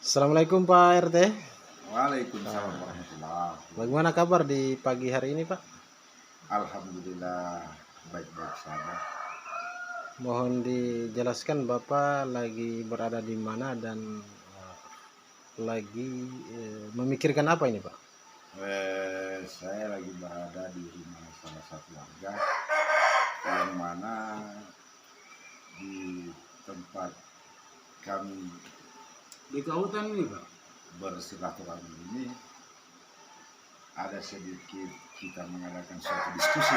Assalamualaikum Pak RT. Waalaikumsalam warahmatullahi. Bagaimana kabar di pagi hari ini Pak? Alhamdulillah baik-baik saja. Mohon dijelaskan Bapak lagi berada di mana dan lagi memikirkan apa ini Pak? Saya lagi berada di rumah salah satu warga yang mana di tempat kami Di Kautan nih Pak. bersilaturahmi ini ada sedikit kita mengadakan suatu diskusi.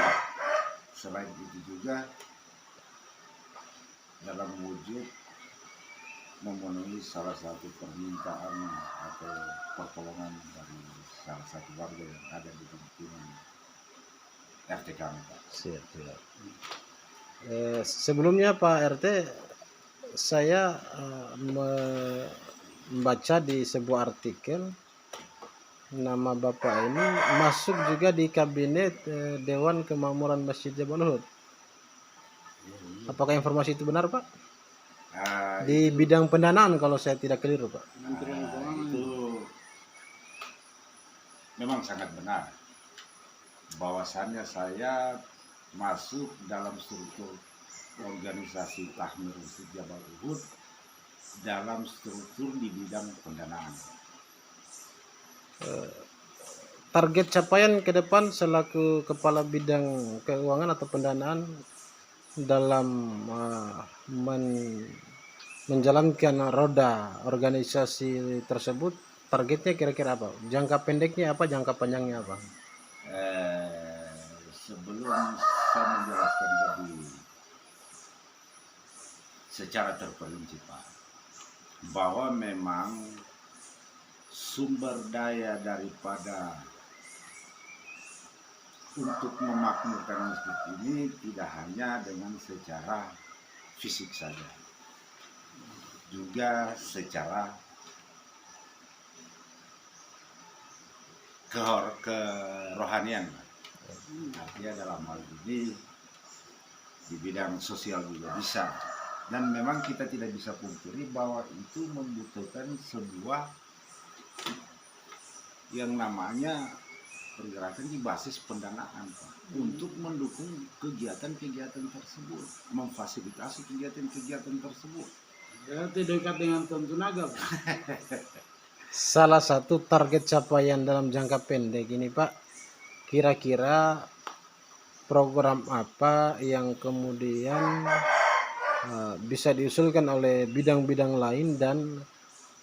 Selain itu juga dalam wujud memenuhi salah satu permintaan atau pertolongan dari salah satu warga yang ada di lingkungan RT kami, Pak. Siap. Sebelumnya Pak RT, saya membaca di sebuah artikel nama Bapak ini masuk juga di kabinet Dewan Kemakmuran Masjid Jabal Uhud. Apakah informasi itu benar Pak? Di bidang pendanaan kalau saya tidak keliru Pak. Itu memang sangat benar bahwasannya saya masuk dalam struktur organisasi Tahmir Masjid Jabal Uhud dalam struktur di bidang pendanaan. Target capaian ke depan selaku kepala bidang keuangan atau pendanaan dalam menjalankan roda organisasi tersebut, targetnya kira-kira apa? Jangka pendeknya apa? Jangka panjangnya apa? Sebelum saya menjelaskan tadi secara terperinci Pak, bahwa memang sumber daya daripada untuk memakmurkan masjid ini tidak hanya dengan secara fisik saja, juga secara kerohanian. Artinya dalam hal ini di bidang sosial juga bisa. Dan memang kita tidak bisa pungkiri bahwa itu membutuhkan sebuah yang namanya pergerakan di basis pendanaan Pak, untuk mendukung kegiatan-kegiatan tersebut, memfasilitasi kegiatan-kegiatan tersebut. Berarti dekat dengan Tontunaga Pak. Salah satu target capaian dalam jangka pendek ini Pak, kira-kira program apa yang kemudian bisa diusulkan oleh bidang-bidang lain dan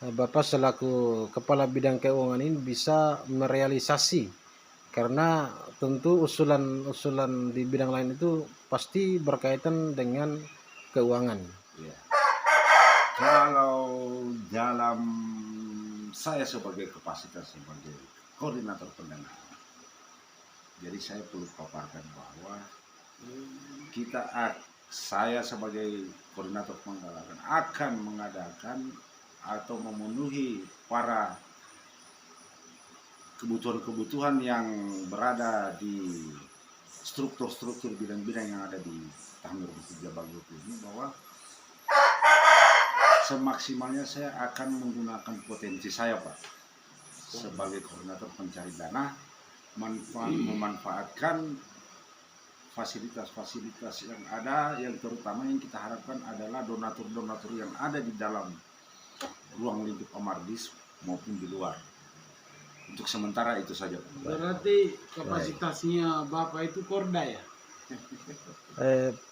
Bapak selaku kepala bidang keuangan ini bisa merealisasi, karena tentu usulan-usulan di bidang lain itu pasti berkaitan dengan keuangan. Ya. Kalau dalam saya sebagai kapasitas sebagai koordinator pendanaan, jadi saya perlu paparkan bahwa saya sebagai koordinator pendanaan akan mengadakan atau memenuhi para kebutuhan-kebutuhan yang berada di struktur-struktur bidang-bidang yang ada di Tahmir Masjid Jabal Uhud ini, bahwa semaksimalnya saya akan menggunakan potensi saya Pak sebagai koordinator pencari dana, memanfaatkan fasilitas-fasilitas yang ada, yang terutama yang kita harapkan adalah donatur-donatur yang ada di dalam ruang lingkup Amardis maupun di luar. Untuk sementara itu saja Pak. Berarti kapasitasnya Bapak itu Korda ya?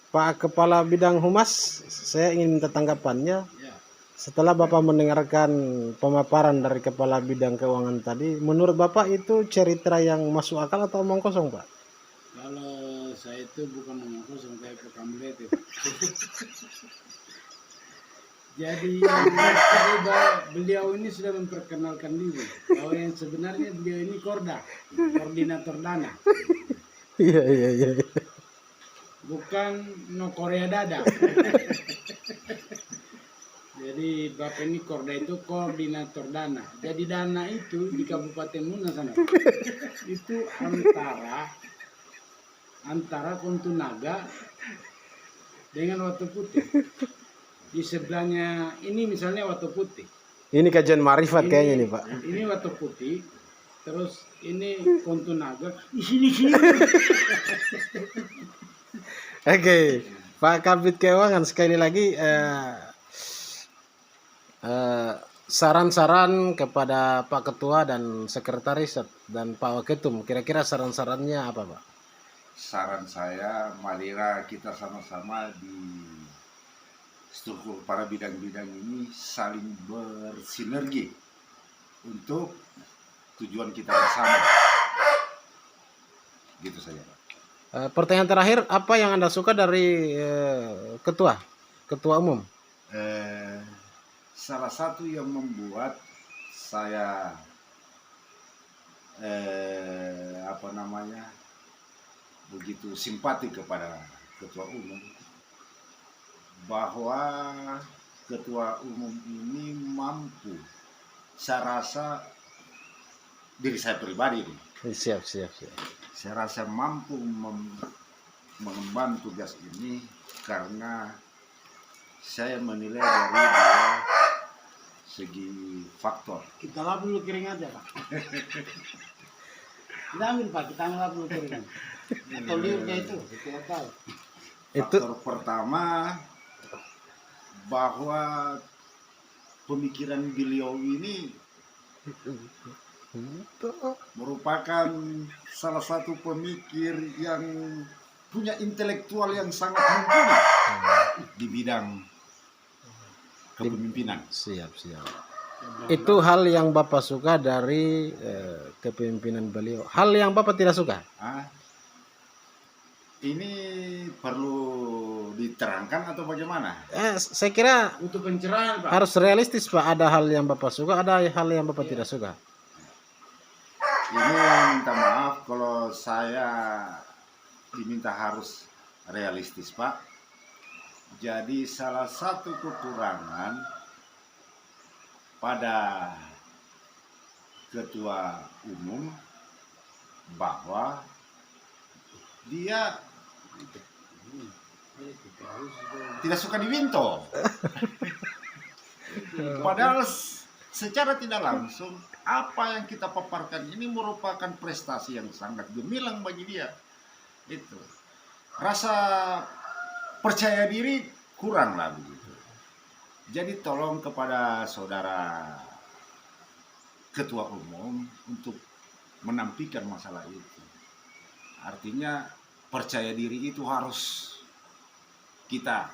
Pak Kepala Bidang Humas, saya ingin minta tanggapannya. Ya. Setelah Bapak mendengarkan pemaparan dari Kepala Bidang Keuangan tadi, menurut Bapak itu cerita yang masuk akal atau omong kosong Pak? Kalau saya itu bukan omong kosong, saya pekamlet itu. Jadi beliau ini sudah memperkenalkan diri bahwa yang sebenarnya beliau ini Korda, koordinator dana, Iya. bukan no Korea Dada. Jadi Bapak ini Korda itu koordinator dana. Jadi dana itu di Kabupaten Muna sana itu antara Kontunaga dengan Watu Putih. Di sebelahnya ini misalnya Watu Putih. Ini kajian marifat kayaknya nih Pak. Ini Watu Putih, terus ini Kontu Naga. Di sini. Oke, Pak Kabid Keuangan sekali lagi saran-saran kepada Pak Ketua dan Sekretaris dan Pak Waketum. Kira-kira saran-sarannya apa Pak? Saran saya, marilah kita sama-sama di struktur para bidang-bidang ini saling bersinergi untuk tujuan kita bersama. Gitu saja, Pak. Pertanyaan terakhir, apa yang Anda suka dari Ketua Umum? Salah satu yang membuat saya begitu simpati kepada Ketua Umum, bahwa Ketua Umum ini mampu, saya rasa diri saya pribadi nih, Siap. saya rasa mampu mengemban tugas ini karena saya menilai dari dua segi faktor. Kita lap dulu keringatnya Pak. Kita ambil Pak, kita lap dulu keringat. Atau liurnya itu, kita tahu. Faktor pertama, bahwa pemikiran beliau ini merupakan salah satu pemikir yang punya intelektual yang sangat mumpuni di bidang kepemimpinan. Siap. Itu hal yang Bapak suka dari kepemimpinan beliau. Hal yang Bapak tidak suka? Ini perlu diterangkan atau bagaimana? Saya kira Untuk pencerahan Pak. harus realistis Pak. Ada hal yang Bapak suka, ada hal yang Bapak tidak suka. Ini minta maaf kalau saya diminta harus realistis Pak. Jadi salah satu kekurangan pada Ketua Umum bahwa dia tidak suka diwinto. Padahal secara tidak langsung apa yang kita paparkan ini merupakan prestasi yang sangat gemilang bagi dia. Itu rasa percaya diri kurang lah begitu. Jadi tolong kepada saudara Ketua Umum untuk menampilkan masalah itu. Artinya percaya diri itu harus kita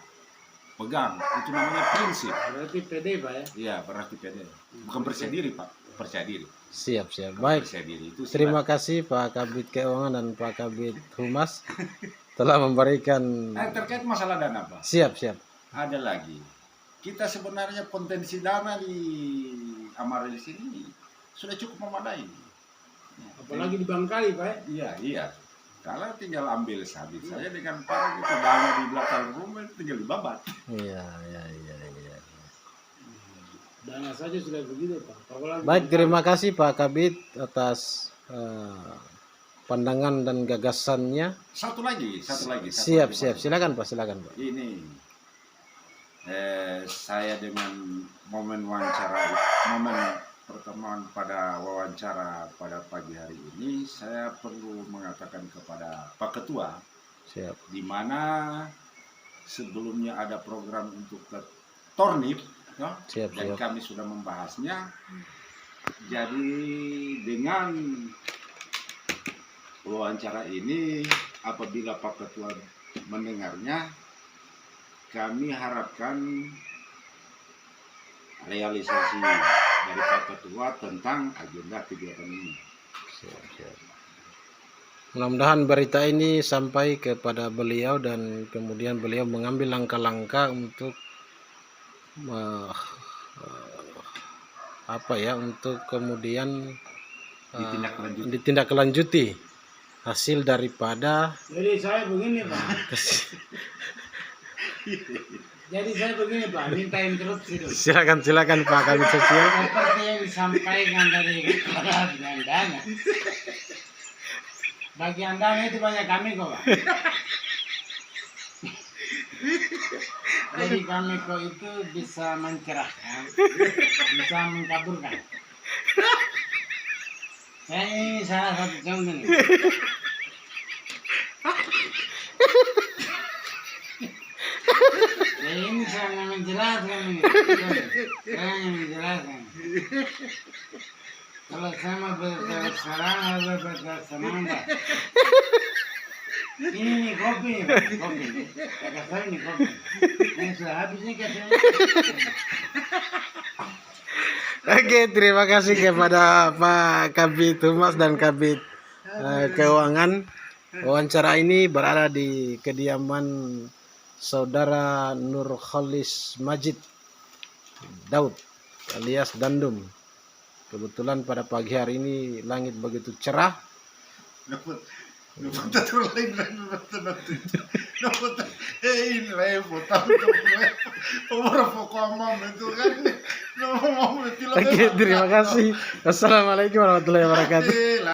pegang. Itu namanya prinsip. Berarti pede Pak ya? Iya, berarti pede. Bukan percaya diri Pak, percaya diri. Siap. Baik. Percaya diri itu Terima kasih Pak Kabid Keuangan dan Pak Kabid Humas telah memberikan. terkait masalah dana Pak. Siap. Ada lagi. Kita sebenarnya potensi dana di Amarilis ini sudah cukup memadai. Apalagi di Bangkali Pak ya? Iya. Kalau tinggal ambil sabit saja dengan para gitu dana di belakang rumah tinggal dibabat. Iya. Dana saja sudah begitu Pak. Apalagi Baik, terima kasih Pak Kabid atas pandangan dan gagasannya. Satu lagi. Siap. Silakan Pak. Ini saya dengan momen pertemuan pada wawancara pada pagi hari ini, saya perlu mengatakan kepada Pak Ketua, Siap. di mana sebelumnya ada program untuk ke Tornip, ya, Siap. dan kami sudah membahasnya. Jadi dengan wawancara ini, apabila Pak Ketua mendengarnya, kami harapkan realisasi dari Pak Ketua tentang agenda kegiatan ini. Siap. Mudah-mudahan berita ini sampai kepada beliau dan kemudian beliau mengambil langkah-langkah untuk untuk kemudian ditindaklanjuti hasil daripada. Jadi saya begini Pak. Minta interupsi dulu. Silakan Pak Kabid Sosial. Seperti yang disampaikan dari kepala dana. Bagian dana itu banyak kami kok Pak. Jadi Kameko itu bisa mencerahkan, bisa mengkaburkan. Saya ini salah satu contoh nih. Saya ini sangat menjelaskan ini. Saya yang menjelaskan. Kalau saya mau berterus terang, harus berterus terang, Pak. Ini nih kopi, Pak. Kopi. Kakak saya ini kopi. Ini sudah habis nih kasih. Oke, terima kasih kepada Pak Kabid Humas dan Kabid Keuangan. Wawancara ini berada di kediaman Saudara Nurholis Majid Daud alias Dandum. Kebetulan pada pagi hari ini langit begitu cerah. Oke, terima kasih. Wassalamualaikum warahmatullahi wabarakatuh.